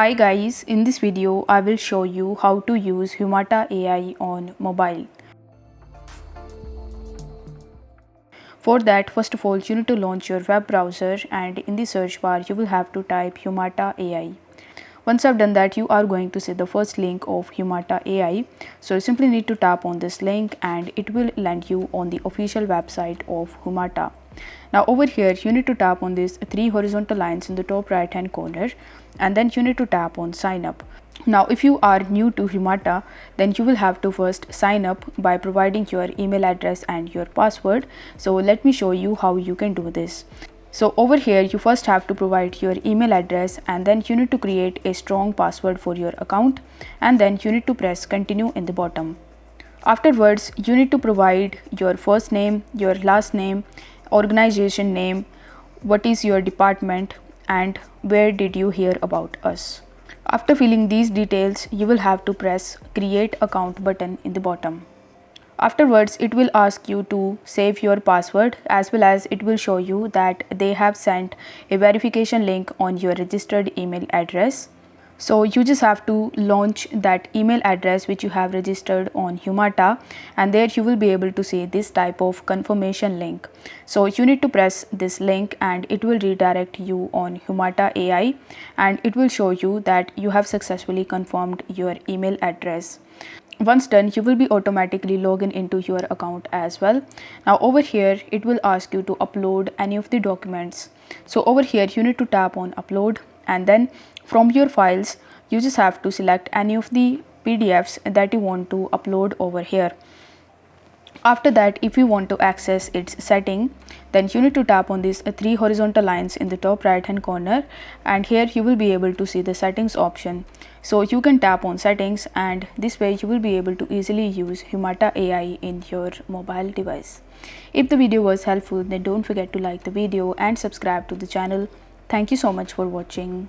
Hi guys, in this video I will show you how to use Humata AI on mobile. For that, first of all you need to launch your web browser and in the search bar you will have to type Humata AI. Once I've done that, you are going to see the first link of Humata AI. So you simply need to tap on this link and it will land you on the official website of Humata. Now over here you need to tap on these three horizontal lines in the top right hand corner and then you need to tap on sign up. Now if you are new to Humata, then you will have to first sign up by providing your email address and your password. So let me show you how you can do this. So over here you first have to provide your email address and then you need to create a strong password for your account and then you need to press continue in the bottom. Afterwards you need to provide your first name, your last name, organization name, what is your department and where did you hear about us. After filling these details you will have to press create account button in the bottom. Afterwards, it will ask you to save your password as well as it will show you that they have sent a verification link on your registered email address. So you just have to launch that email address which you have registered on Humata and there you will be able to see this type of confirmation link. So you need to press this link and it will redirect you on Humata AI and it will show you that you have successfully confirmed your email address. Once done, you will be automatically logged into your account as well. Now over here, it will ask you to upload any of the documents. So over here, you need to tap on upload and then from your files, you just have to select any of the PDFs that you want to upload over here. After that, if you want to access its setting, then you need to tap on these three horizontal lines in the top right hand corner and here you will be able to see the settings option. So you can tap on settings and this way you will be able to easily use Humata AI in your mobile device. If the video was helpful, then don't forget to like the video and subscribe to the channel. Thank you so much for watching.